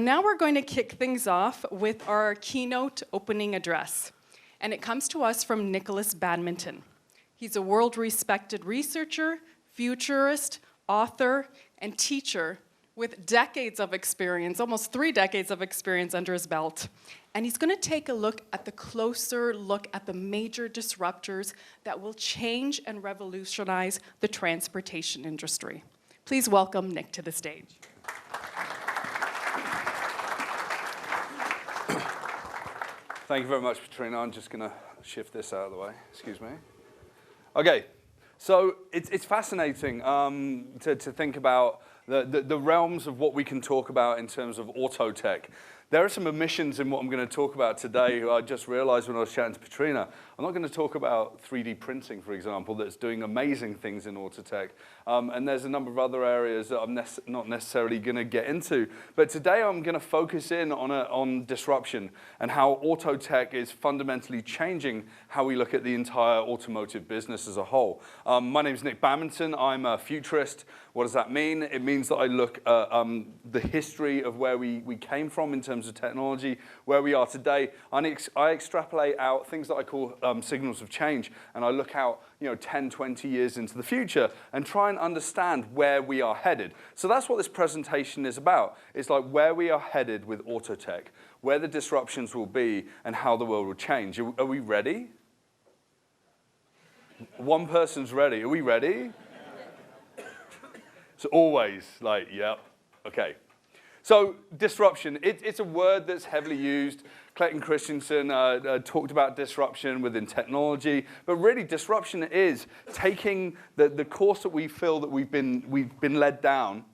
now we're going to kick things off with our keynote opening address. And it comes to us from Nikolas Badminton. He's a world-respected researcher, futurist, author, and teacher with decades of experience, almost 3 decades of experience under his belt. And he's going to take a closer look at the major disruptors that will change and revolutionize the transportation industry. Please welcome Nick to the stage. Thank you very much, Katrina. I'm just going to shift this out of the way. Excuse me. Okay, so it's fascinating to think about the realms of what we can talk about in terms of auto tech. There are some omissions in what I'm going to talk about today. I just realized when I was chatting to Katrina, I'm not going to talk about 3D printing, for example, that's doing amazing things in auto tech. And there's a number of other areas that I'm not necessarily going to get into. But today I'm going to focus in on disruption and how auto tech is fundamentally changing how we look at the entire automotive business as a whole. My name is Nick Badminton. I'm a futurist. What does that mean? It means that I look at the history of where we came from in terms of technology, where we are today. I extrapolate out things that I call signals of change, and I look out 10, 20 years into the future and try and understand where we are headed. So that's what this presentation is about. It's like where we are headed with auto tech, where the disruptions will be, and how the world will change. Are we ready? One person's ready. Are we ready? So always like, yep, okay. So disruption, it's a word that's heavily used. Clayton Christensen talked about disruption within technology, but really disruption is taking the course that we feel that we've been led down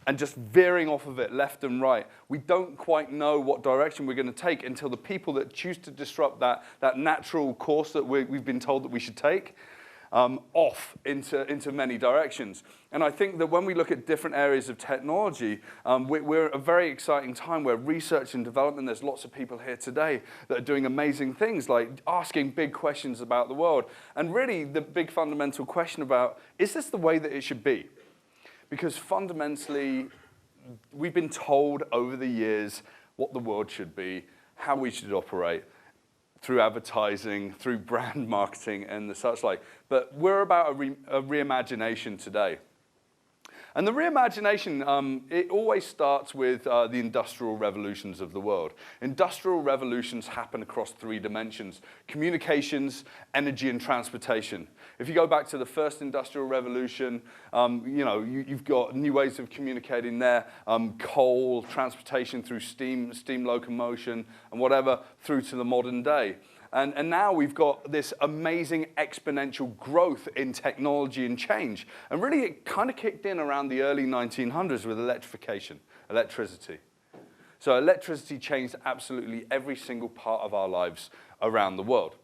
and just veering off of it left and right. We don't quite know what direction we're going to take until the people that choose to disrupt that natural course that we've been told that we should take off into many directions. And I think that when we look at different areas of technology, we're at a very exciting time where research and development, there's lots of people here today that are doing amazing things like asking big questions about the world. And really the big fundamental question about, is this the way that it should be? Because fundamentally, we've been told over the years what the world should be, how we should operate, through advertising, through brand marketing, and the such like. But we're about a reimagination today. And the reimagination, it always starts with the industrial revolutions of the world. Industrial revolutions happen across 3 dimensions: communications, energy, and transportation. If you go back to the first industrial revolution, you've got new ways of communicating there, coal, transportation through steam locomotion, and whatever, through to the modern day. And now we've got this amazing exponential growth in technology and change. And really, it kind of kicked in around the early 1900s with electrification, electricity. So electricity changed absolutely every single part of our lives around the world.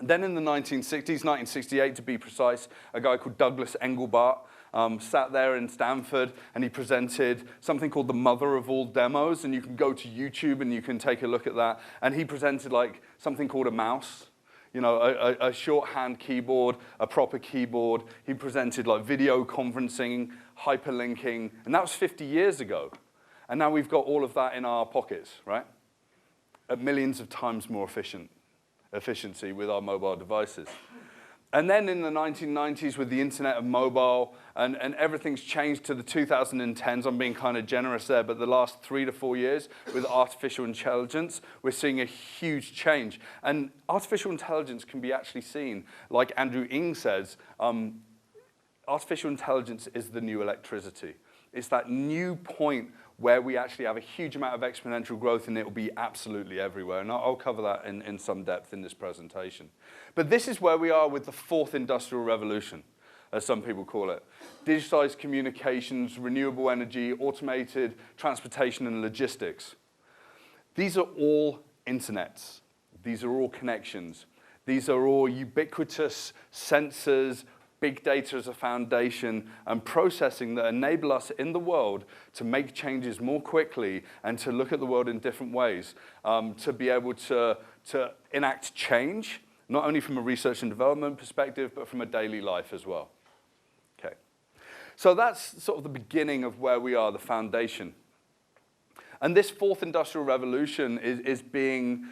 Then in the 1960s, 1968 to be precise, a guy called Douglas Engelbart sat there in Stanford, and he presented something called the mother of all demos, and you can go to YouTube and you can take a look at that. And he presented like something called a mouse, a shorthand keyboard, a proper keyboard. He presented like video conferencing, hyperlinking, and that was 50 years ago. And now we've got all of that in our pockets, right? At millions of times more efficiency with our mobile devices. And then in the 1990s with the internet of mobile, and everything's changed to the 2010s. I'm being kind of generous there, but the last 3 to 4 years with artificial intelligence, we're seeing a huge change. And artificial intelligence can be actually seen, like Andrew Ng says, artificial intelligence is the new electricity. It's that new point where we actually have a huge amount of exponential growth, and it will be absolutely everywhere. And I'll cover that in some depth in this presentation. But this is where we are with the 4th industrial revolution, as some people call it. Digitized communications, renewable energy, automated transportation, and logistics. These are all internets. These are all connections. These are all ubiquitous sensors, big data as a foundation, and processing that enable us in the world to make changes more quickly and to look at the world in different ways, to be able to enact change, not only from a research and development perspective, but from a daily life as well. Okay. So that's sort of the beginning of where we are, the foundation. And this fourth industrial revolution is being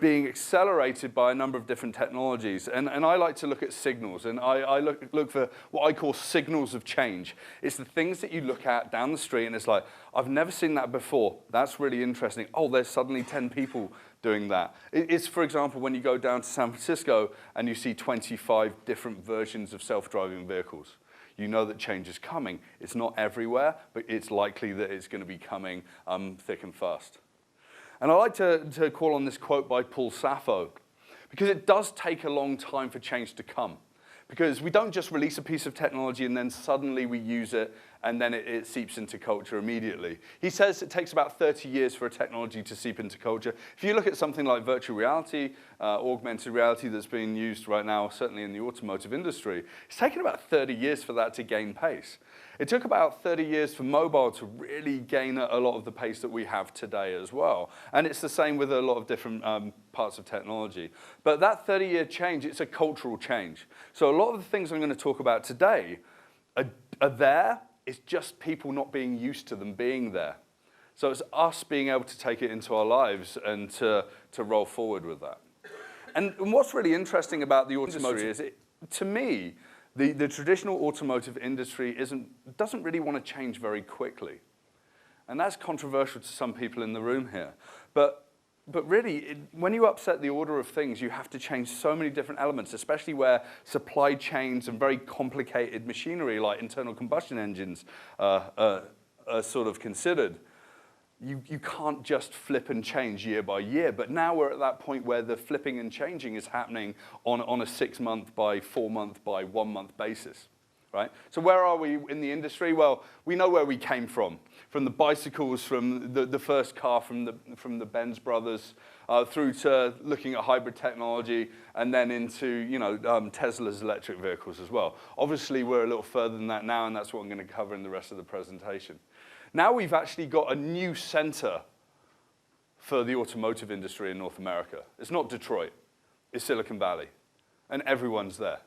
accelerated by a number of different technologies. And I like to look at signals, and I look for what I call signals of change. It's the things that you look at down the street, and it's like, I've never seen that before. That's really interesting. Oh, there's suddenly 10 people doing that. It's, for example, when you go down to San Francisco and you see 25 different versions of self-driving vehicles. You know that change is coming. It's not everywhere, but it's likely that it's going to be coming thick and fast. And I like to call on this quote by Paul Sappho, because it does take a long time for change to come. Because we don't just release a piece of technology and then suddenly we use it and then it seeps into culture immediately. He says it takes about 30 years for a technology to seep into culture. If you look at something like virtual reality, augmented reality that's being used right now, certainly in the automotive industry, it's taken about 30 years for that to gain pace. It took about 30 years for mobile to really gain a lot of the pace that we have today as well. And it's the same with a lot of different parts of technology. But that 30-year change, it's a cultural change. So a lot of the things I'm going to talk about today are there. It's just people not being used to them being there. So it's us being able to take it into our lives and to roll forward with that. And what's really interesting about the automotive industry is, to me, the traditional automotive industry doesn't really want to change very quickly. And that's controversial to some people in the room here. But really, when you upset the order of things, you have to change so many different elements, especially where supply chains and very complicated machinery like internal combustion engines are sort of considered. You can't just flip and change year by year, but now we're at that point where the flipping and changing is happening on a 6-month by 4-month by 1-month basis, right? So where are we in the industry? Well, we know where we came from the bicycles, from the first car from the Benz brothers, through to looking at hybrid technology, and then into Tesla's electric vehicles as well. Obviously, we're a little further than that now, and that's what I'm going to cover in the rest of the presentation. Now we've actually got a new center for the automotive industry in North America. It's not Detroit, it's Silicon Valley, and everyone's there.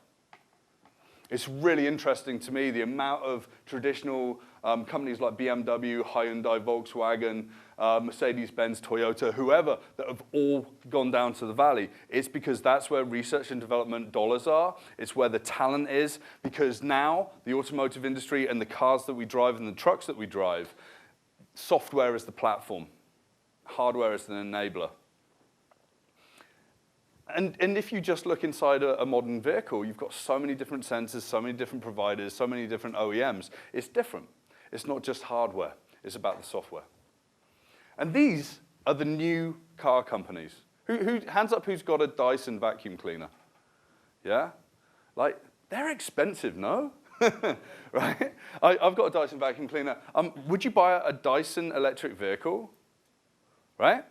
It's really interesting to me, the amount of traditional companies like BMW, Hyundai, Volkswagen, Mercedes-Benz, Toyota, whoever, that have all gone down to the valley. It's because that's where research and development dollars are. It's where the talent is, because now the automotive industry and the cars that we drive and the trucks that we drive, software is the platform. Hardware is the enabler. And if you just look inside a modern vehicle, you've got so many different sensors, so many different providers, so many different OEMs. It's different. It's not just hardware. It's about the software. And these are the new car companies. Hands up who's got a Dyson vacuum cleaner? Yeah? Like, they're expensive, no? Right? I've got a Dyson vacuum cleaner. Would you buy a Dyson electric vehicle? Right?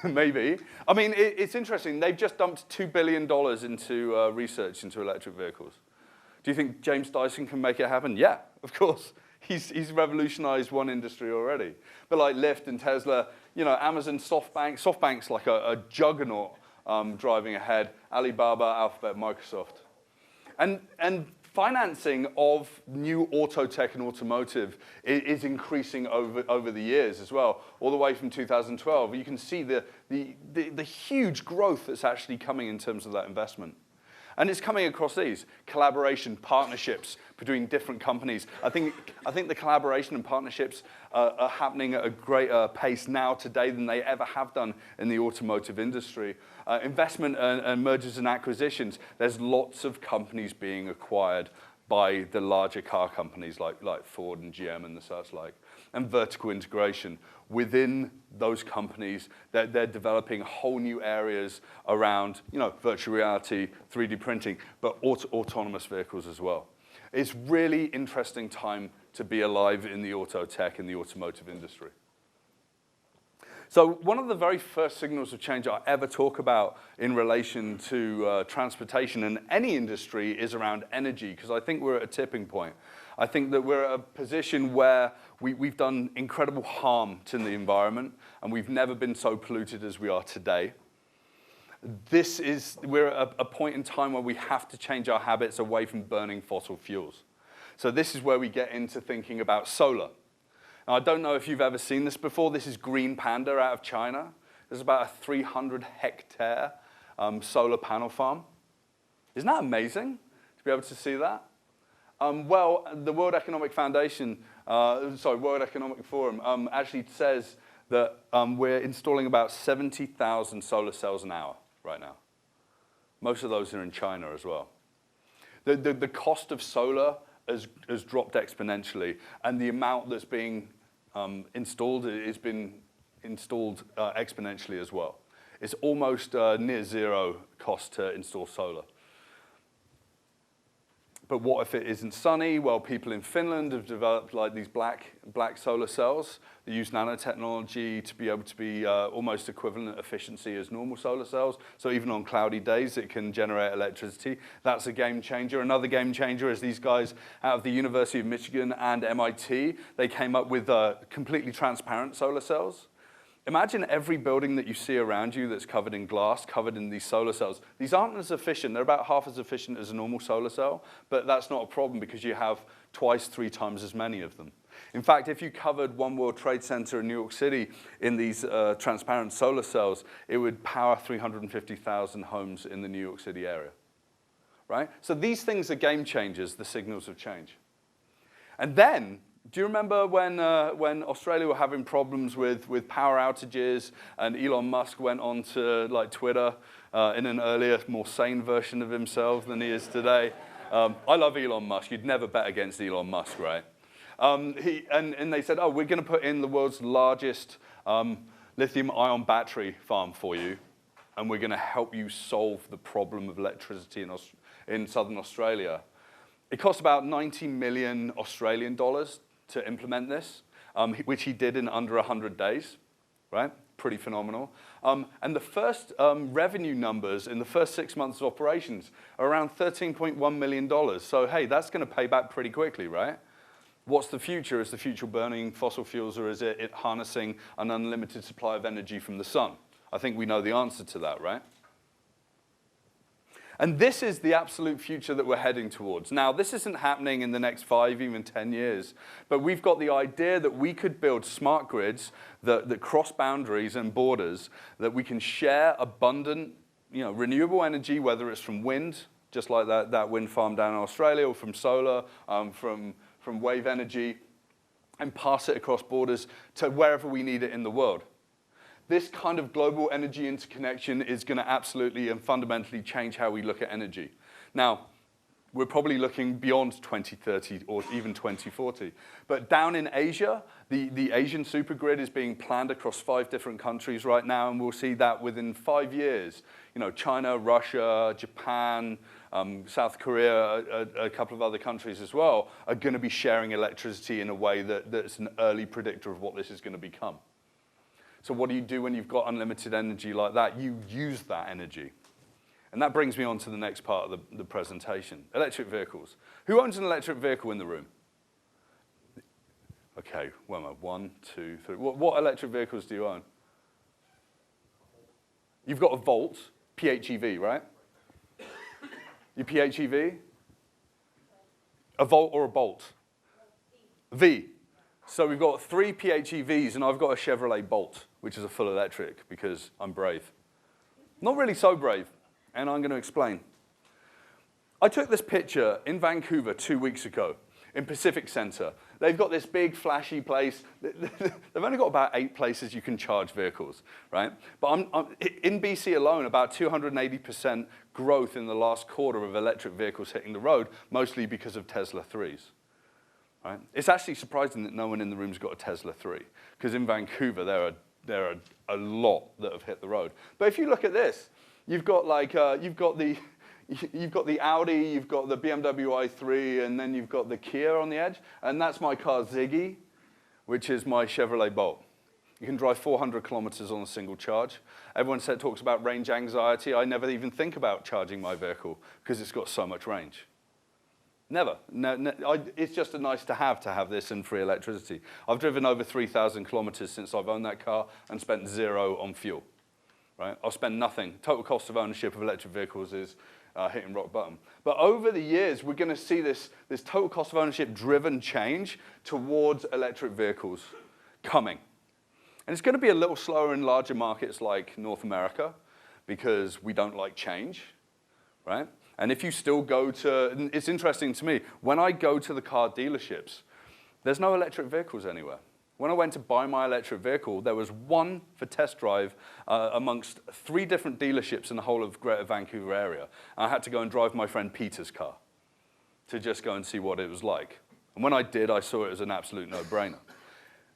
Maybe. I mean, it's interesting. They've just dumped $2 billion into research into electric vehicles. Do you think James Dyson can make it happen? Yeah, of course. He's revolutionized one industry already. But like Lyft and Tesla, Amazon, SoftBank's like a juggernaut driving ahead. Alibaba, Alphabet, Microsoft. And financing of new auto tech and automotive is increasing over the years as well, all the way from 2012. You can see the huge growth that's actually coming in terms of that investment. And it's coming across these collaboration, partnerships between different companies. I think the collaboration and partnerships are happening at a greater pace now today than they ever have done in the automotive industry. Investment and mergers and acquisitions, there's lots of companies being acquired by the larger car companies like Ford and GM and the such like. And vertical integration. Within those companies, they're developing whole new areas around virtual reality, 3D printing, but autonomous vehicles as well. It's really interesting time to be alive in the auto tech and the automotive industry. So one of the very first signals of change I ever talk about in relation to transportation and any industry is around energy, because I think we're at a tipping point. I think that we're at a position where we've done incredible harm to the environment, and we've never been so polluted as we are today. We're at a point in time where we have to change our habits away from burning fossil fuels. So this is where we get into thinking about solar. Now, I don't know if you've ever seen this before. This is Green Panda out of China. There's about a 300-hectare solar panel farm. Isn't that amazing to be able to see that? Well, the World Economic Foundation, World Economic Forum actually says that we're installing about 70,000 solar cells an hour right now. Most of those are in China as well. The cost of solar has dropped exponentially, and the amount that's being installed has been installed exponentially as well. It's almost near zero cost to install solar. But what if it isn't sunny? Well, people in Finland have developed like these black solar cells. They use nanotechnology to be able to be almost equivalent efficiency as normal solar cells. So even on cloudy days, it can generate electricity. That's a game changer. Another game changer is these guys out of the University of Michigan and MIT. They came up with completely transparent solar cells. Imagine every building that you see around you that's covered in glass, covered in these solar cells. These aren't as efficient. They're about half as efficient as a normal solar cell, but that's not a problem because you have twice, 3 times as many of them. In fact, if you covered One World Trade Center in New York City in these transparent solar cells, it would power 350,000 homes in the New York City area, right? So these things are game changers, the signals of change. And then, do you remember when Australia were having problems with power outages and Elon Musk went on to like Twitter in an earlier, more sane version of himself than he is today? I love Elon Musk. You'd never bet against Elon Musk, right? And they said, oh, we're going to put in the world's largest lithium-ion battery farm for you, and we're going to help you solve the problem of electricity in southern Australia. It cost about 90 million Australian dollars to implement this, which he did in under 100 days, right? Pretty phenomenal. And the first revenue numbers in the first 6 months of operations are around $13.1 million. So, hey, that's going to pay back pretty quickly, right? What's the future? Is the future burning fossil fuels, or is it harnessing an unlimited supply of energy from the sun? I think we know the answer to that, right? And this is the absolute future that we're heading towards. Now, this isn't happening in the next 5, even 10 years, but we've got the idea that we could build smart grids that cross boundaries and borders, that we can share abundant, renewable energy, whether it's from wind, just like that wind farm down in Australia, or from solar, from wave energy, and pass it across borders to wherever we need it in the world. This kind of global energy interconnection is going to absolutely and fundamentally change how we look at energy. Now, we're probably looking beyond 2030 or even 2040. But down in Asia, the Asian supergrid is being planned across 5 different countries right now, and we'll see that within 5 years. China, Russia, Japan, South Korea, a couple of other countries as well, are going to be sharing electricity in a way that's an early predictor of what this is going to become. So what do you do when you've got unlimited energy like that? You use that energy. And that brings me on to the next part of the presentation, electric vehicles. Who owns an electric vehicle in the room? Okay, 1, 2, 3. What electric vehicles do you own? You've got a Volt, PHEV, right? Your PHEV? A Volt or a Bolt? V. So we've got 3 PHEVs, and I've got a Chevrolet Bolt, which is a full electric because I'm brave. Not really so brave, and I'm going to explain. I took this picture in Vancouver 2 weeks ago in Pacific Center. They've got this big, flashy place. They've only got about 8 places you can charge vehicles, right? But in BC alone, about 280% growth in the last quarter of electric vehicles hitting the road, mostly because of Tesla 3s. Right? It's actually surprising that no one in the room's got a Tesla 3, because in Vancouver there are a lot that have hit the road. But if you look at this, you've got the Audi, you've got the BMW i3, and then you've got the Kia on the edge, and that's my car Ziggy, which is my Chevrolet Bolt. You can drive 400 kilometers on a single charge. Everyone talks about range anxiety. I never even think about charging my vehicle because it's got so much range. Never. No, it's just a nice to have this and free electricity. I've driven over 3,000 kilometers since I've owned that car and spent 0 on fuel. right? I'll spend nothing. Total cost of ownership of electric vehicles is hitting rock bottom. But over the years, we're going to see this total cost of ownership driven change towards electric vehicles coming. And it's going to be a little slower in larger markets like North America because we don't like change, right? And if you still go to, it's interesting to me, when I go to the car dealerships, there's no electric vehicles anywhere. When I went to buy my electric vehicle, there was one for test drive amongst 3 different dealerships in the whole of Greater Vancouver area. And I had to go and drive my friend Peter's car to just go and see what it was like. And when I did, I saw it as an absolute no-brainer.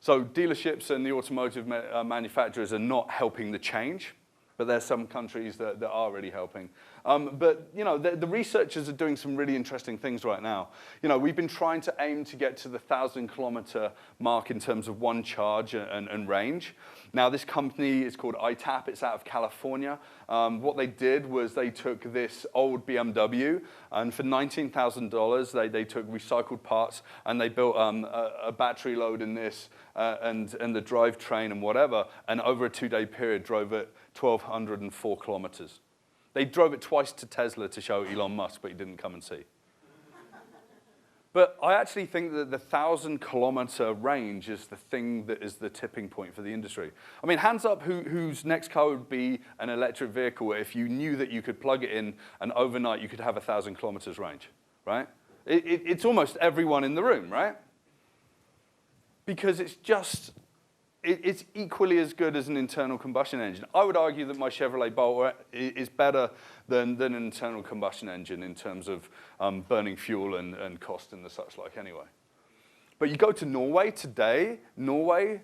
So dealerships and the automotive manufacturers are not helping the change, but there's some countries that are really helping. But you know, the researchers are doing some really interesting things right now. You know, we've been trying to aim to get to the 1,000-kilometer mark in terms of one charge and range. Now, this company is called ITAP. It's out of California. What they did was they took this old BMW, and for $19,000, they took recycled parts, and they built a battery load in this and the drivetrain and whatever, and over a 2-day period drove it 1,204 kilometers. They drove it twice to Tesla to show Elon Musk, but he didn't come and see. But I actually think that the 1,000-kilometer range is the thing that is the tipping point for the industry. I mean, hands up whose next car would be an electric vehicle if you knew that you could plug it in and overnight you could have 1,000 kilometers range, right? It's almost everyone in the room, right? Because it's just, it's equally as good as an internal combustion engine. I would argue that my Chevrolet Bolt is better than an internal combustion engine in terms of burning fuel and cost and the such like anyway. But you go to Norway today, Norway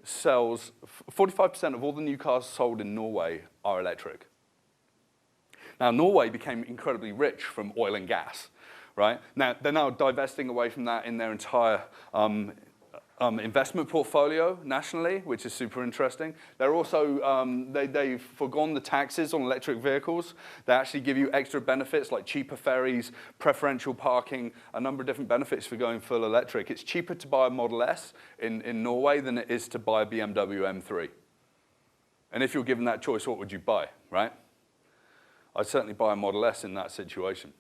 sells, 45% of all the new cars sold in Norway are electric. Now, Norway became incredibly rich from oil and gas, right? Now, they're now divesting away from that in their entire investment portfolio nationally, which is super interesting. They're also, they've forgone the taxes on electric vehicles. They actually give you extra benefits like cheaper ferries, preferential parking, a number of different benefits for going full electric. It's cheaper to buy a Model S in Norway than it is to buy a BMW M3. And if you're given that choice, what would you buy, right? I'd certainly buy a Model S in that situation.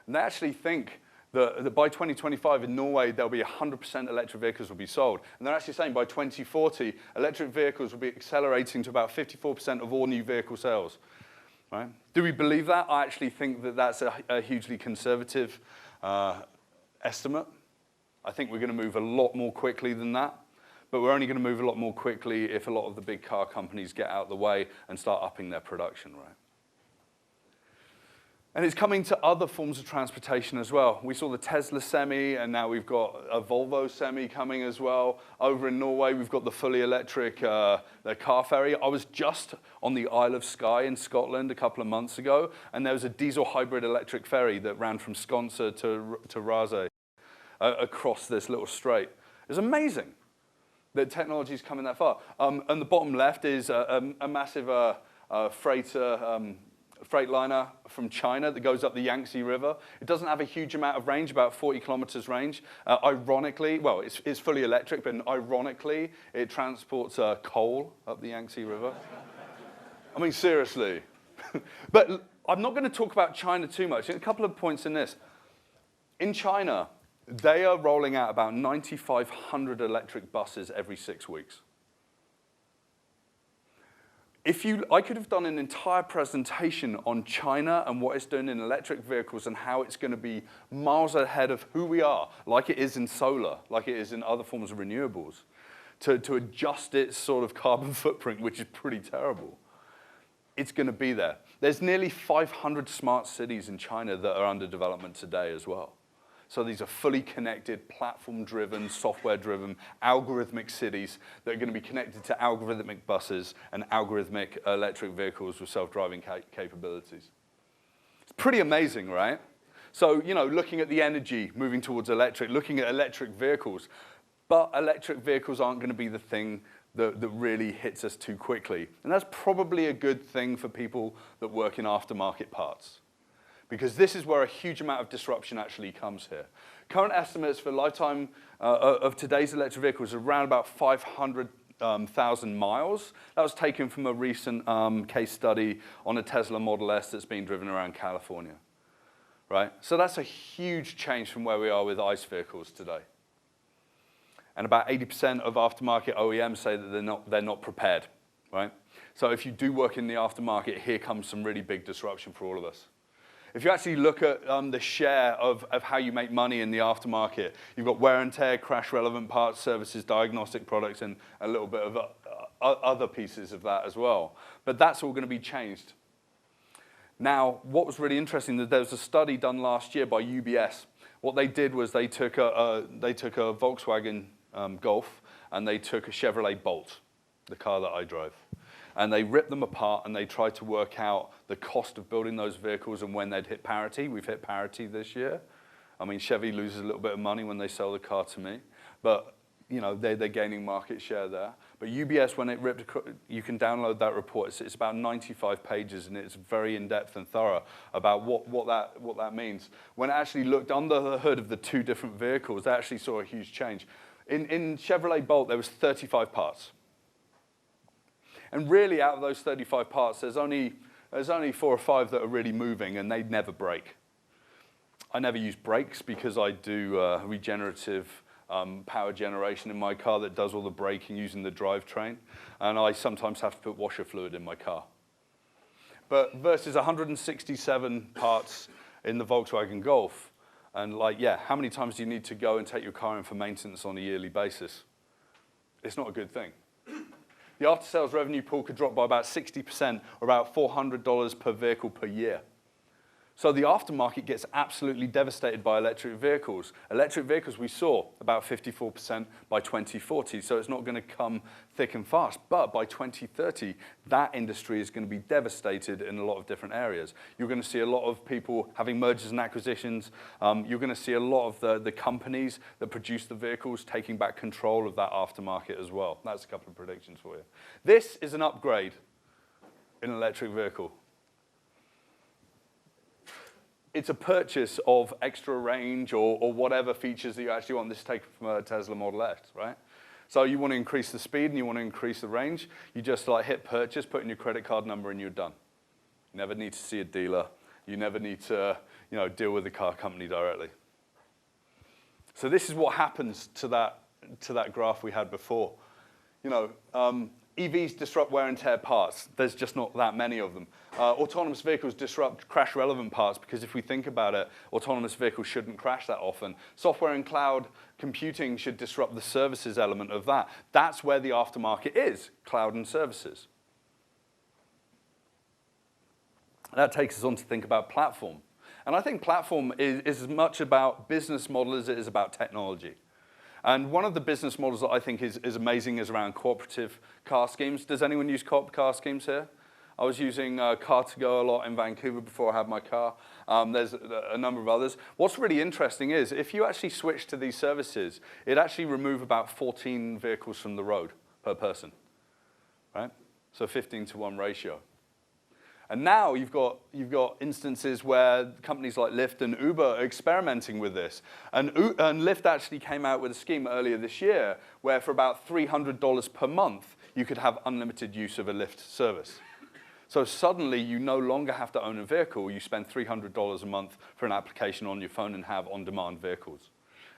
And they actually think that by 2025 in Norway, there'll be 100% electric vehicles will be sold. And they're actually saying by 2040, electric vehicles will be accelerating to about 54% of all new vehicle sales. Right? Do we believe that? I actually think that that's a hugely conservative estimate. I think we're going to move a lot more quickly than that. But we're only going to move a lot more quickly if a lot of the big car companies get out of the way and start upping their production, right? And it's coming to other forms of transportation as well. We saw the Tesla Semi, and now we've got a Volvo Semi coming as well. Over in Norway, we've got the fully electric the car ferry. I was just on the Isle of Skye in Scotland a couple of months ago, and there was a diesel hybrid electric ferry that ran from Sconsa to Rase across this little strait. It was amazing that technology's coming that far. And the bottom left is a massive freightliner from China that goes up the Yangtze River. It doesn't have a huge amount of range, about 40 kilometers range. Ironically, well, it's fully electric, but ironically, it transports coal up the Yangtze River. I mean, seriously. But I'm not going to talk about China too much. A couple of points in this. In China, they are rolling out about 9,500 electric buses every 6 weeks. I could have done an entire presentation on China and what it's doing in electric vehicles and how it's going to be miles ahead of who we are, like it is in solar, like it is in other forms of renewables, to adjust its sort of carbon footprint, which is pretty terrible. It's going to be there. There's nearly 500 smart cities in China that are under development today as well. So these are fully connected, platform-driven, software-driven, algorithmic cities that are going to be connected to algorithmic buses and algorithmic electric vehicles with self-driving capabilities. It's pretty amazing, right? So, you know, looking at the energy, moving towards electric, looking at electric vehicles. But electric vehicles aren't going to be the thing that really hits us too quickly. And that's probably a good thing for people that work in aftermarket parts, because this is where a huge amount of disruption actually comes here. Current estimates for lifetime of today's electric vehicles are around about 500 1,000 miles. That was taken from a recent case study on a Tesla Model S that's being driven around California, right? So that's a huge change from where we are with ICE vehicles today. And about 80% of aftermarket OEMs say that they're not prepared, right? So if you do work in the aftermarket, here comes some really big disruption for all of us. If you actually look at the share of how you make money in the aftermarket, you've got wear and tear, crash-relevant parts, services, diagnostic products, and a little bit of other pieces of that as well. But that's all going to be changed. Now, what was really interesting, that there was a study done last year by UBS. What they did was they took a Volkswagen Golf, and they took a Chevrolet Bolt, the car that I drove. And they ripped them apart, and they tried to work out the cost of building those vehicles and when they'd hit parity. We've hit parity this year. I mean, Chevy loses a little bit of money when they sell the car to me, but you know, they're gaining market share there. But UBS, when it ripped, you can download that report. It's about 95 pages, and it's very in-depth and thorough about what that means. When it actually looked under the hood of the two different vehicles, they actually saw a huge change. In Chevrolet Bolt, there was 35 parts. And really, out of those 35 parts, there's only 4 or 5 that are really moving, and they never break. I never use brakes because I do regenerative power generation in my car that does all the braking using the drivetrain, and I sometimes have to put washer fluid in my car. But versus 167 parts in the Volkswagen Golf, and like, yeah, how many times do you need to go and take your car in for maintenance on a yearly basis? It's not a good thing. The after-sales revenue pool could drop by about 60%, or about $400 per vehicle per year. So the aftermarket gets absolutely devastated by electric vehicles. Electric vehicles, we saw about 54% by 2040, so it's not going to come thick and fast. But by 2030, that industry is going to be devastated in a lot of different areas. You're going to see a lot of people having mergers and acquisitions. You're going to see a lot of the companies that produce the vehicles taking back control of that aftermarket as well. That's a couple of predictions for you. This is an upgrade in an electric vehicle. It's a purchase of extra range or whatever features that you actually want. This is taken from a Tesla Model S, right? So you want to increase the speed and you want to increase the range. You just like hit purchase, put in your credit card number, and you're done. You never need to see a dealer. You never need to, deal with the car company directly. So this is what happens to that graph we had before. EVs disrupt wear and tear parts. There's just not that many of them. Autonomous vehicles disrupt crash-relevant parts because if we think about it, autonomous vehicles shouldn't crash that often. Software and cloud computing should disrupt the services element of that. That's where the aftermarket is, cloud and services. That takes us on to think about platform. And I think platform is as much about business model as it is about technology. And one of the business models that I think is amazing is around cooperative car schemes. Does anyone use car schemes here? I was using Car2Go a lot in Vancouver before I had my car. There's a number of others. What's really interesting is if you actually switch to these services, it actually removes about 14 vehicles from the road per person, right? So 15-to-1 ratio. And now you've got instances where companies like Lyft and Uber are experimenting with this. And Lyft actually came out with a scheme earlier this year where for about $300 per month, you could have unlimited use of a Lyft service. So suddenly you no longer have to own a vehicle. You spend $300 a month for an application on your phone and have on-demand vehicles.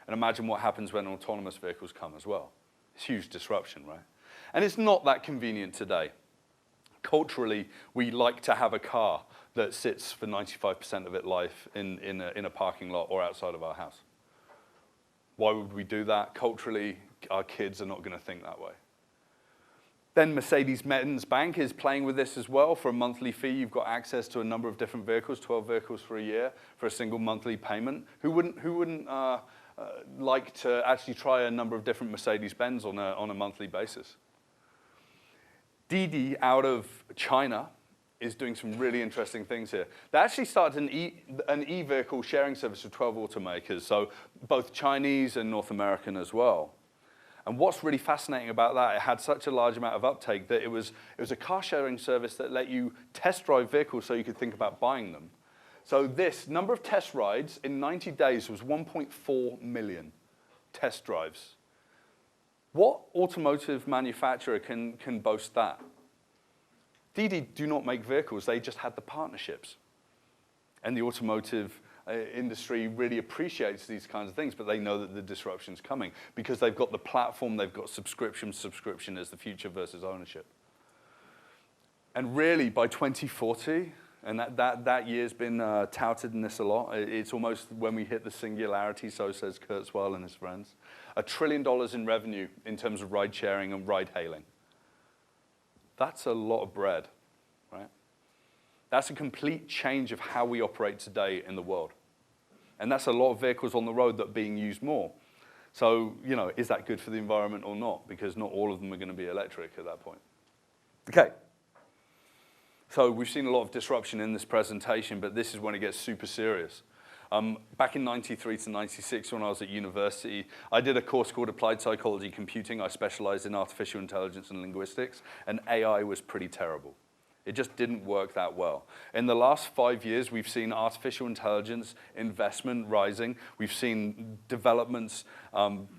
And imagine what happens when autonomous vehicles come as well. It's huge disruption, right? And it's not that convenient today. Culturally, we like to have a car that sits for 95% of its life in a parking lot or outside of our house. Why would we do that? Culturally, our kids are not going to think that way. Then Mercedes-Benz Bank is playing with this as well. For a monthly fee, you've got access to a number of different vehicles, 12 vehicles for a year, for a single monthly payment. Who wouldn't like to actually try a number of different Mercedes-Benz on a monthly basis? Didi out of China is doing some really interesting things here. They actually started an e-vehicle sharing service with 12 automakers, so both Chinese and North American as well. And what's really fascinating about that, it had such a large amount of uptake that it was a car sharing service that let you test drive vehicles so you could think about buying them. So this number of test rides in 90 days was 1.4 million test drives. What automotive manufacturer can boast that? Didi do not make vehicles, they just had the partnerships. And the automotive industry really appreciates these kinds of things, but they know that the disruption's coming because they've got the platform, they've got subscription as the future versus ownership. And really, by 2040, and that year's been touted in this a lot, it's almost when we hit the singularity, so says Kurzweil and his friends, $1 trillion in revenue in terms of ride sharing and ride hailing. That's a lot of bread, right? That's a complete change of how we operate today in the world. And that's a lot of vehicles on the road that are being used more. So, you know, is that good for the environment or not? Because not all of them are going to be electric at that point. Okay. So we've seen a lot of disruption in this presentation, but this is when it gets super serious. Back in 93 to 96, when I was at university, I did a course called Applied Psychology Computing. I specialized in artificial intelligence and linguistics, and AI was pretty terrible. It just didn't work that well. In the last 5 years, we've seen artificial intelligence investment rising. We've seen developments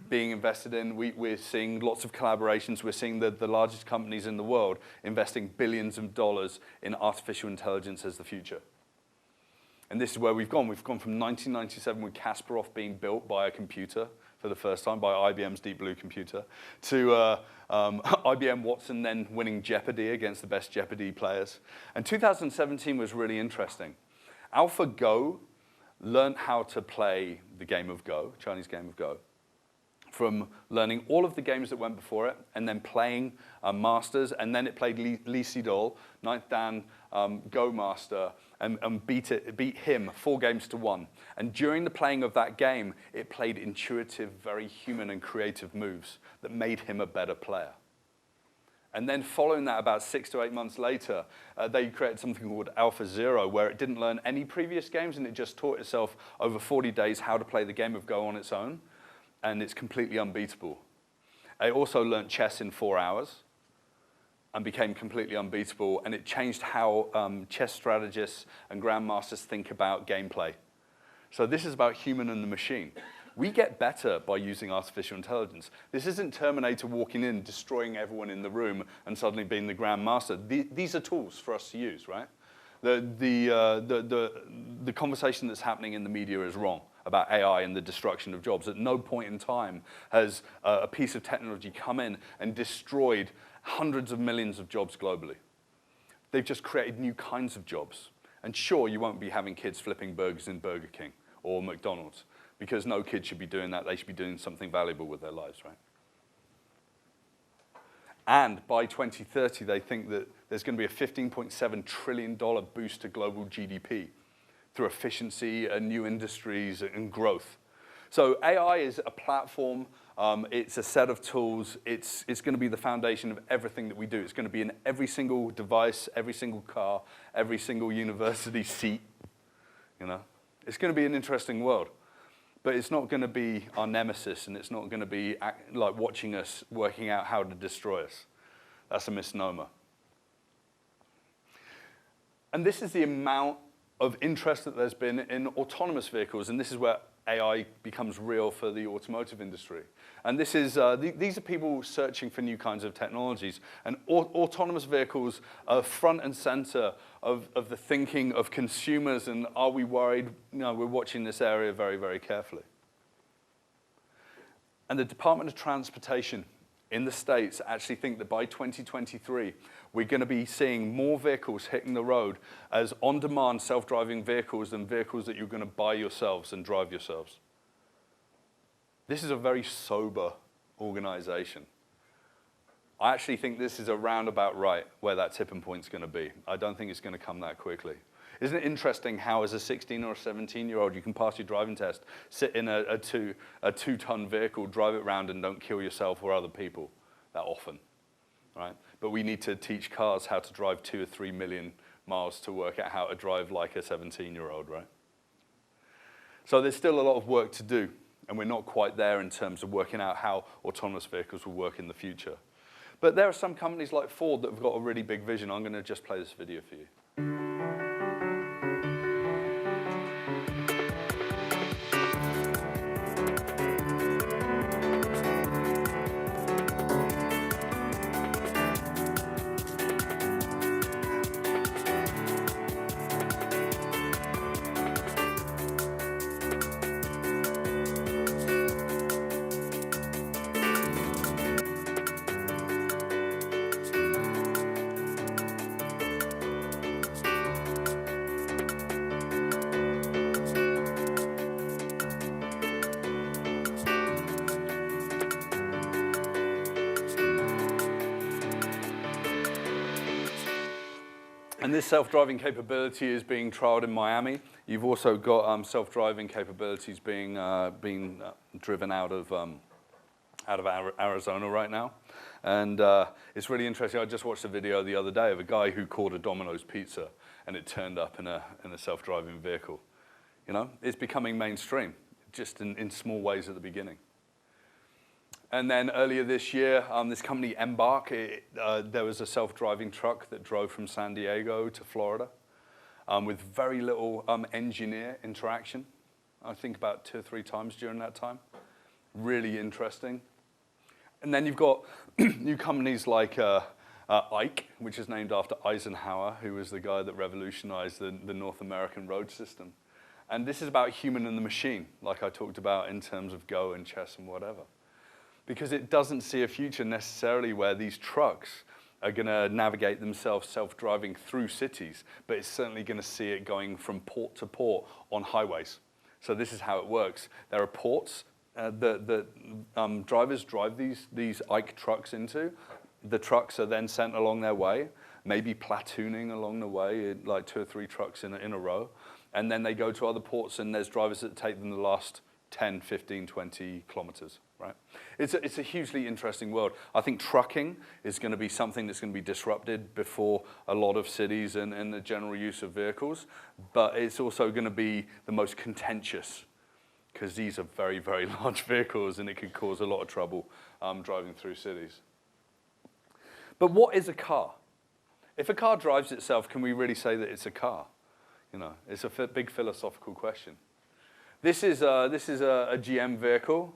being invested in. We're seeing lots of collaborations. We're seeing the largest companies in the world investing billions of dollars in artificial intelligence as the future. And this is where we've gone. We've gone from 1997 with Kasparov being built by a computer for the first time, by IBM's Deep Blue computer, to IBM Watson then winning Jeopardy against the best Jeopardy players. And 2017 was really interesting. AlphaGo learned how to play the game of Go, Chinese game of Go, from learning all of the games that went before it, and then playing Masters, and then it played Lee Sedol, ninth Dan Go Master, and beat him 4 games to 1. And during the playing of that game, it played intuitive, very human and creative moves that made him a better player. And then following that, about 6 to 8 months later, they created something called AlphaZero, where it didn't learn any previous games, and it just taught itself over 40 days how to play the game of Go on its own. And it's completely unbeatable. It also learned chess in 4 hours and became completely unbeatable, and it changed how chess strategists and grandmasters think about gameplay. So this is about human and the machine. We get better by using artificial intelligence. This isn't Terminator walking in, destroying everyone in the room, and suddenly being the grandmaster. These are tools for us to use, right? The conversation that's happening in the media is wrong about AI and the destruction of jobs. At no point in time has a piece of technology come in and destroyed hundreds of millions of jobs globally. They've just created new kinds of jobs. And sure, you won't be having kids flipping burgers in Burger King or McDonald's, because no kid should be doing that. They should be doing something valuable with their lives, right? And by 2030, they think that there's going to be a $15.7 trillion boost to global GDP through efficiency and new industries and growth. So AI is a platform. It's a set of tools. It's going to be the foundation of everything that we do. It's going to be in every single device, every single car, every single university seat. You know, it's going to be an interesting world. But it's not going to be our nemesis, and it's not going to be like watching us working out how to destroy us. That's a misnomer. And this is the amount of interest that there's been in autonomous vehicles, and this is where AI becomes real for the automotive industry. And this is, these are people searching for new kinds of technologies, and autonomous vehicles are front and center of the thinking of consumers, and are we worried? No, we're watching this area very, very carefully. And the Department of Transportation in the States actually think that by 2023, we're going to be seeing more vehicles hitting the road as on-demand self-driving vehicles than vehicles that you're going to buy yourselves and drive yourselves. This is a very sober organization. I actually think this is around about right where that tipping point's going to be. I don't think it's going to come that quickly. Isn't it interesting how as a 16 or a 17-year-old you can pass your driving test, sit in a two-ton vehicle, drive it around and don't kill yourself or other people that often, right? But we need to teach cars how to drive 2 or 3 million miles to work out how to drive like a 17-year-old, right? So there's still a lot of work to do, and we're not quite there in terms of working out how autonomous vehicles will work in the future. But there are some companies like Ford that have got a really big vision. I'm going to just play this video for you. And this self-driving capability is being trialed in Miami. You've also got self-driving capabilities being driven out of Arizona right now. And it's really interesting. I just watched a video the other day of a guy who called a Domino's pizza, and it turned up in a self-driving vehicle. You know, it's becoming mainstream, just in small ways at the beginning. And then earlier this year, this company Embark, there was a self-driving truck that drove from San Diego to Florida with very little engineer interaction. I think about 2 or 3 times during that time. Really interesting. And then you've got new companies like Ike, which is named after Eisenhower, who was the guy that revolutionized the North American road system. And this is about human and the machine, like I talked about in terms of Go and chess and whatever. Because it doesn't see a future necessarily where these trucks are going to navigate themselves self-driving through cities, but it's certainly going to see it going from port to port on highways. So this is how it works. There are ports that drivers drive these Ike trucks into. The trucks are then sent along their way, maybe platooning along the way, like 2 or 3 trucks in a row. And then they go to other ports, and there's drivers that take them the last 10, 15, 20 kilometers, right? It's a hugely interesting world. I think trucking is going to be something that's going to be disrupted before a lot of cities and the general use of vehicles, but it's also going to be the most contentious because these are very, very large vehicles, and it could cause a lot of trouble driving through cities. But what is a car? If a car drives itself, can we really say that it's a car? You know, it's a big philosophical question. This is a GM vehicle.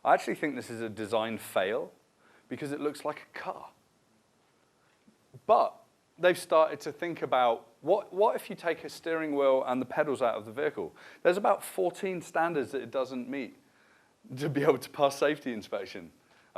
I actually think this is a design fail because it looks like a car. But they've started to think about what if you take a steering wheel and the pedals out of the vehicle? There's about 14 standards that it doesn't meet to be able to pass safety inspection,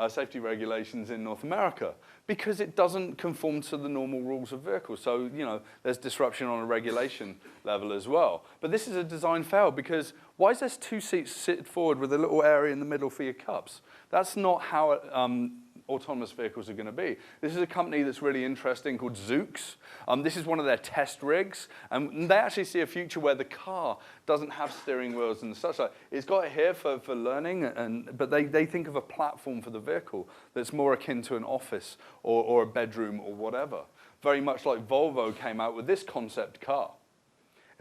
safety regulations in North America, because it doesn't conform to the normal rules of vehicles. So, you know, there's disruption on a regulation level as well. But this is a design fail because why is there 2 seats sit forward with a little area in the middle for your cups? That's not how autonomous vehicles are going to be. This is a company that's really interesting called Zoox. This is one of their test rigs, and they actually see a future where the car doesn't have steering wheels and such like. It's got it here for learning, but they think of a platform for the vehicle that's more akin to an office or a bedroom or whatever. Very much like Volvo came out with this concept car.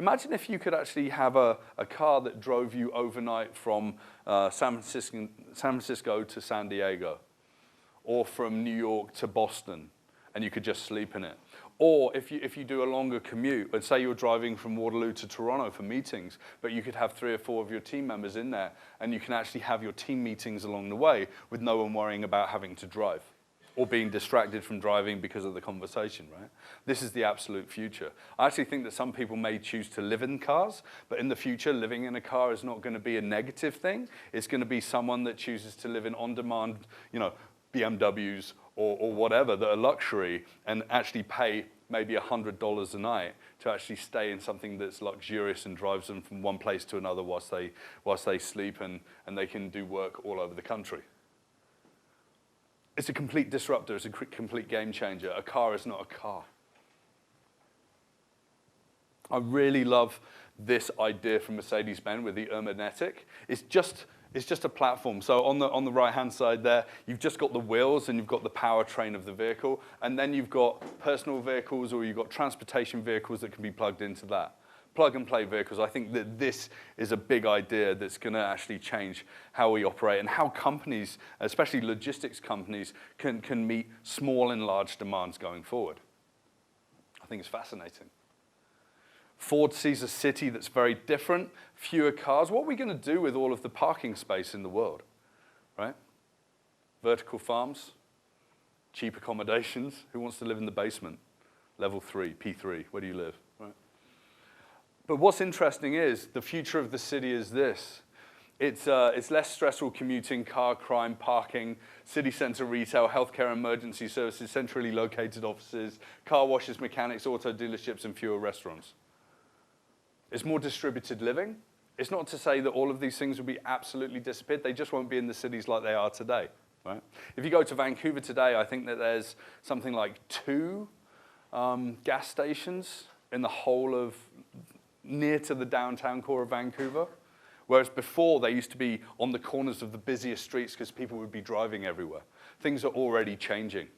Imagine if you could actually have a car that drove you overnight from San Francisco to San Diego, or from New York to Boston, and you could just sleep in it. Or if you do a longer commute, let's say you're driving from Waterloo to Toronto for meetings, but you could have 3 or 4 of your team members in there, and you can actually have your team meetings along the way with no one worrying about having to drive or being distracted from driving because of the conversation, right? This is the absolute future. I actually think that some people may choose to live in cars, but in the future, living in a car is not going to be a negative thing. It's going to be someone that chooses to live in on-demand, you know, BMWs or whatever that are luxury and actually pay maybe $100 a night to actually stay in something that's luxurious and drives them from one place to another whilst they sleep and they can do work all over the country. It's a complete disruptor. It's a complete game changer. A car is not a car. I really love this idea from Mercedes-Benz with the Ergonetic. It's just a platform. So on the right-hand side there, you've just got the wheels and you've got the powertrain of the vehicle, and then you've got personal vehicles or you've got transportation vehicles that can be plugged into that. Plug-and-play vehicles. I think that this is a big idea that's going to actually change how we operate and how companies, especially logistics companies, can meet small and large demands going forward. I think it's fascinating. Ford sees a city that's very different, fewer cars. What are we going to do with all of the parking space in the world, right? Vertical farms, cheap accommodations. Who wants to live in the basement? Level 3, P3, where do you live, right? But what's interesting is the future of the city is this. It's less stressful commuting, car crime, parking, city center retail, healthcare emergency services, centrally located offices, car washes, mechanics, auto dealerships, and fewer restaurants. It's more distributed living. It's not to say that all of these things will be absolutely disappeared. They just won't be in the cities like they are today, right? If you go to Vancouver today, I think that there's something like 2 gas stations in the whole of near to the downtown core of Vancouver, whereas before they used to be on the corners of the busiest streets because people would be driving everywhere. Things are already changing.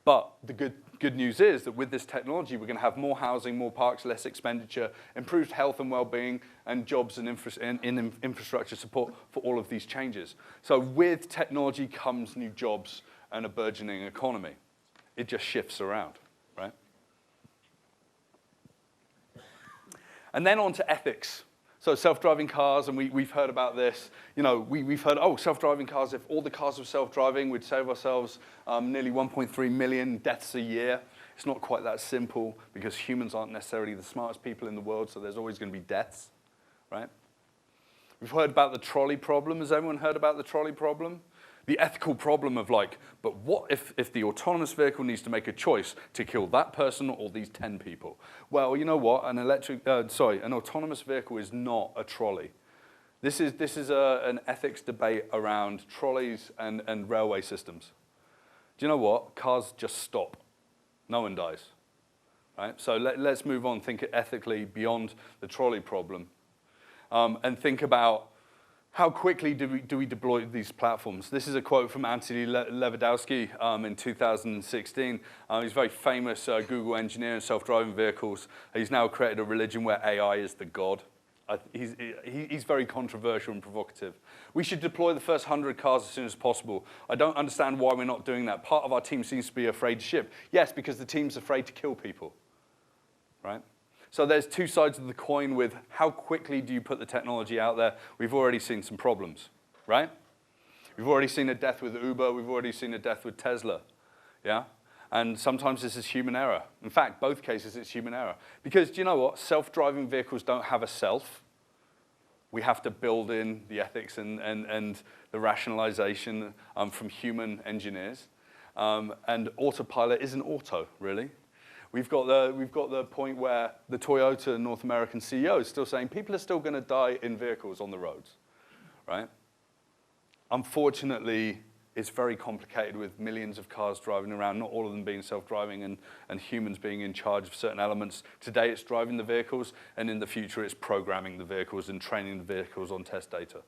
But the good news is that with this technology, we're going to have more housing, more parks, less expenditure, improved health and well-being, and jobs and infrastructure support for all of these changes. So with technology comes new jobs and a burgeoning economy. It just shifts around, right? And then on to ethics. So self-driving cars, and we've heard about this. You know, we've heard, oh, self-driving cars, if all the cars were self-driving, we'd save ourselves nearly 1.3 million deaths a year. It's not quite that simple because humans aren't necessarily the smartest people in the world, so there's always going to be deaths, right? We've heard about the trolley problem. Has everyone heard about the trolley problem? The ethical problem of like, but what if the autonomous vehicle needs to make a choice to kill that person or these 10 people? Well, you know what? An autonomous vehicle is not a trolley. This is an ethics debate around trolleys and railway systems. Do you know what? Cars just stop. No one dies, right? So let's move on, think ethically beyond the trolley problem, and think about how quickly do we deploy these platforms? This is a quote from Anthony Lewandowski in 2016. He's a very famous Google engineer in self-driving vehicles. He's now created a religion where AI is the god. He's very controversial and provocative. We should deploy the first 100 cars as soon as possible. I don't understand why we're not doing that. Part of our team seems to be afraid to ship. Yes, because the team's afraid to kill people, right? So there's two sides of the coin with how quickly do you put the technology out there. We've already seen some problems, right? We've already seen a death with Uber. We've already seen a death with Tesla, yeah? And sometimes this is human error. In fact, both cases it's human error. Because do you know what? Self-driving vehicles don't have a self. We have to build in the ethics and the rationalization from human engineers. And autopilot isn't auto, really. We've got the point where the Toyota North American CEO is still saying people are still going to die in vehicles on the roads, right? Unfortunately, it's very complicated with millions of cars driving around, not all of them being self-driving and humans being in charge of certain elements. Today it's driving the vehicles, and in the future it's programming the vehicles and training the vehicles on test data.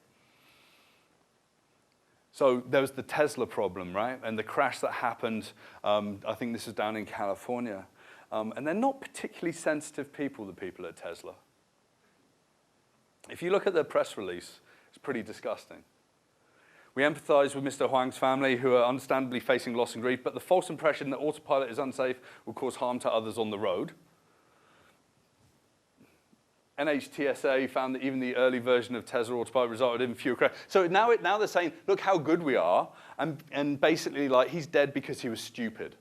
So there was the Tesla problem, right? And the crash that happened, I think this is down in California. And they're not particularly sensitive people, the people at Tesla. If you look at their press release, it's pretty disgusting. We empathize with Mr. Huang's family, who are understandably facing loss and grief, but the false impression that autopilot is unsafe will cause harm to others on the road. NHTSA found that even the early version of Tesla autopilot resulted in fewer crashes. So now they're saying, look how good we are, and basically like he's dead because he was stupid.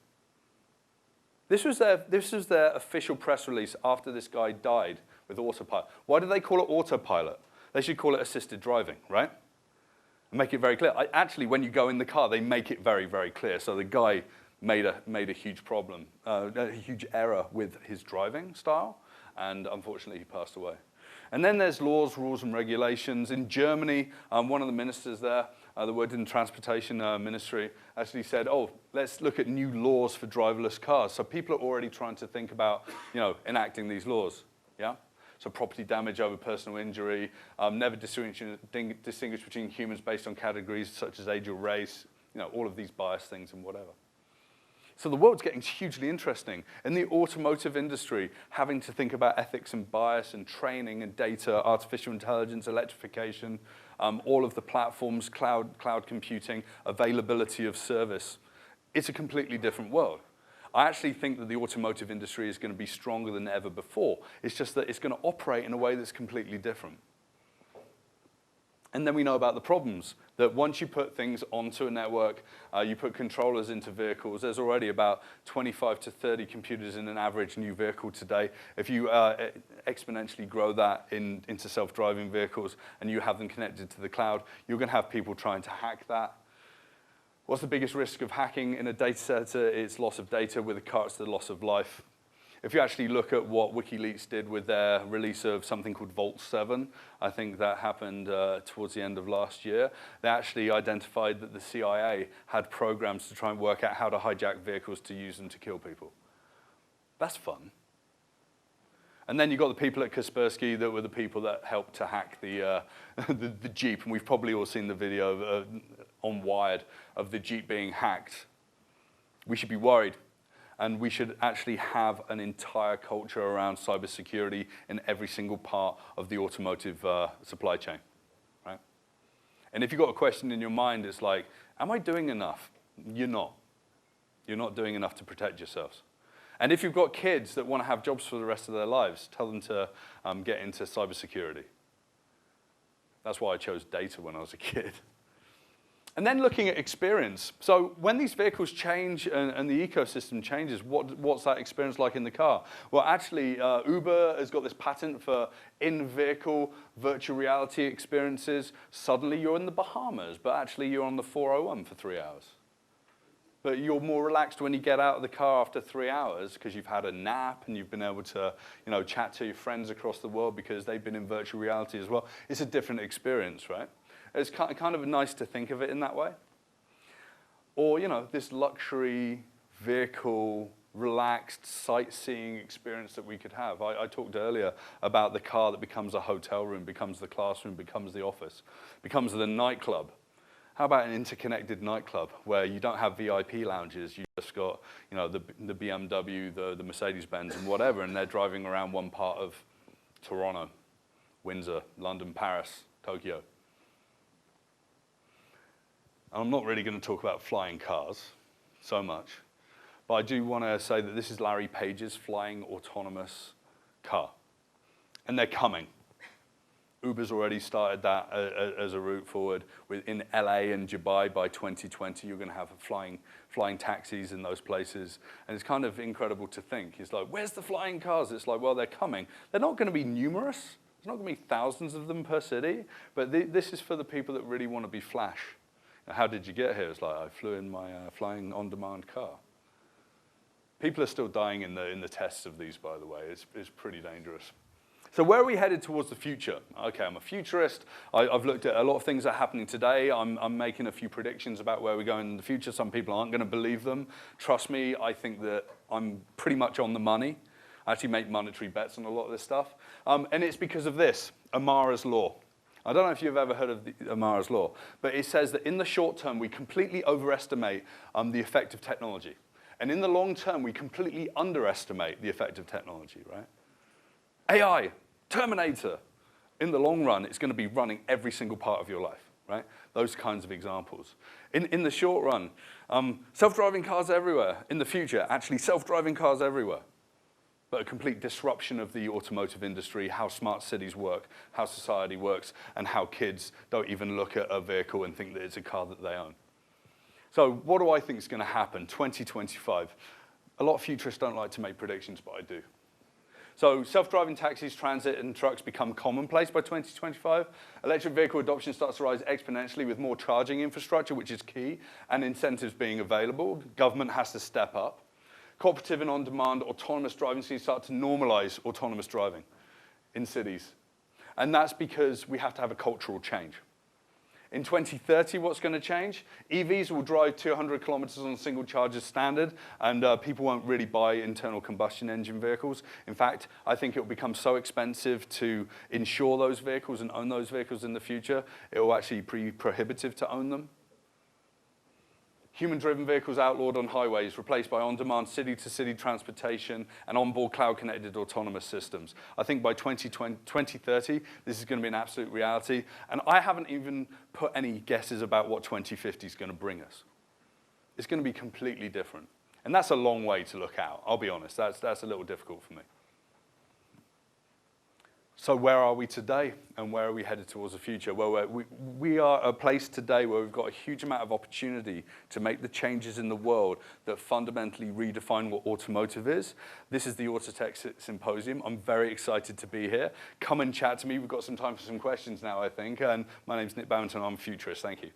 This was their official press release after this guy died with autopilot. Why do they call it autopilot? They should call it assisted driving, right? And make it very clear. Actually, when you go in the car, they make it very, very clear. So the guy made a huge problem, a huge error with his driving style, and unfortunately he passed away. And then there's laws, rules, and regulations. In Germany, one of the ministers there, the worked in the transportation ministry, actually said, oh, let's look at new laws for driverless cars. So people are already trying to think about, enacting these laws, yeah? So property damage over personal injury, never distinguish between humans based on categories such as age or race, all of these bias things and whatever. So the world's getting hugely interesting. In the automotive industry, having to think about ethics and bias and training and data, artificial intelligence, electrification, all of the platforms, cloud computing, availability of service. It's a completely different world. I actually think that the automotive industry is going to be stronger than ever before. It's just that it's going to operate in a way that's completely different. And then we know about the problems, that once you put things onto a network, you put controllers into vehicles, there's already about 25 to 30 computers in an average new vehicle today. If you exponentially grow that into self-driving vehicles and you have them connected to the cloud, you're going to have people trying to hack that. What's the biggest risk of hacking in a data center? It's loss of data. With a car, it's the loss of life. If you actually look at what WikiLeaks did with their release of something called Vault 7, I think that happened towards the end of last year, they actually identified that the CIA had programs to try and work out how to hijack vehicles to use them to kill people. That's fun. And then you've got the people at Kaspersky that were the people that helped to hack the Jeep. And we've probably all seen the video on Wired of the Jeep being hacked. We should be worried. And we should actually have an entire culture around cybersecurity in every single part of the automotive supply chain, right? And if you've got a question in your mind, it's like, am I doing enough? You're not. You're not doing enough to protect yourselves. And if you've got kids that want to have jobs for the rest of their lives, tell them to get into cybersecurity. That's why I chose data when I was a kid. And then looking at experience. So when these vehicles change and the ecosystem changes, what's that experience like in the car? Well, actually, Uber has got this patent for in-vehicle virtual reality experiences. Suddenly you're in the Bahamas, but actually you're on the 401 for 3 hours. But you're more relaxed when you get out of the car after 3 hours because you've had a nap and you've been able to, chat to your friends across the world because they've been in virtual reality as well. It's a different experience, right? It's kind of nice to think of it in that way. Or, this luxury vehicle, relaxed sightseeing experience that we could have. I talked earlier about the car that becomes a hotel room, becomes the classroom, becomes the office, becomes the nightclub. How about an interconnected nightclub where you don't have VIP lounges, you just got, the BMW, the Mercedes-Benz and whatever, and they're driving around one part of Toronto, Windsor, London, Paris, Tokyo. I'm not really going to talk about flying cars so much, but I do want to say that this is Larry Page's flying autonomous car, and they're coming. Uber's already started that as a route forward. In LA and Dubai by 2020, you're going to have flying taxis in those places. And it's kind of incredible to think. It's like, where's the flying cars? It's like, well, they're coming. They're not going to be numerous. There's not going to be thousands of them per city. But this is for the people that really want to be flash. Now, how did you get here? It's like, I flew in my flying on-demand car. People are still dying in the tests of these, by the way. It's pretty dangerous. So where are we headed towards the future? Okay, I'm a futurist. I've looked at a lot of things that are happening today. I'm making a few predictions about where we're going in the future. Some people aren't going to believe them. Trust me, I think that I'm pretty much on the money. I actually make monetary bets on a lot of this stuff. And it's because of this, Amara's Law. I don't know if you've ever heard of Amara's Law, but it says that in the short term, we completely overestimate the effect of technology. And in the long term, we completely underestimate the effect of technology, right? AI, Terminator. In the long run, it's going to be running every single part of your life, right? Those kinds of examples. In the short run, self-driving cars everywhere. In the future, actually self-driving cars everywhere. But a complete disruption of the automotive industry, how smart cities work, how society works, and how kids don't even look at a vehicle and think that it's a car that they own. So what do I think is going to happen 2025? A lot of futurists don't like to make predictions, but I do. So self-driving taxis, transit, and trucks become commonplace by 2025. Electric vehicle adoption starts to rise exponentially with more charging infrastructure, which is key, and incentives being available. Government has to step up. Cooperative and on-demand autonomous driving cities start to normalize autonomous driving in cities. And that's because we have to have a cultural change. In 2030, what's going to change? EVs will drive 200 kilometers on a single charge as standard, and people won't really buy internal combustion engine vehicles. In fact, I think it will become so expensive to insure those vehicles and own those vehicles in the future, it will actually be prohibitive to own them. Human-driven vehicles outlawed on highways, replaced by on-demand city-to-city transportation and onboard cloud-connected autonomous systems. I think by 2030, this is going to be an absolute reality. And I haven't even put any guesses about what 2050 is going to bring us. It's going to be completely different. And that's a long way to look out, I'll be honest. That's a little difficult for me. So where are we today, and where are we headed towards the future? Well, we are a place today where we've got a huge amount of opportunity to make the changes in the world that fundamentally redefine what automotive is. This is the AutoTech Symposium. I'm very excited to be here. Come and chat to me. We've got some time for some questions now, I think. And my name's Nick Badminton. I'm a futurist. Thank you.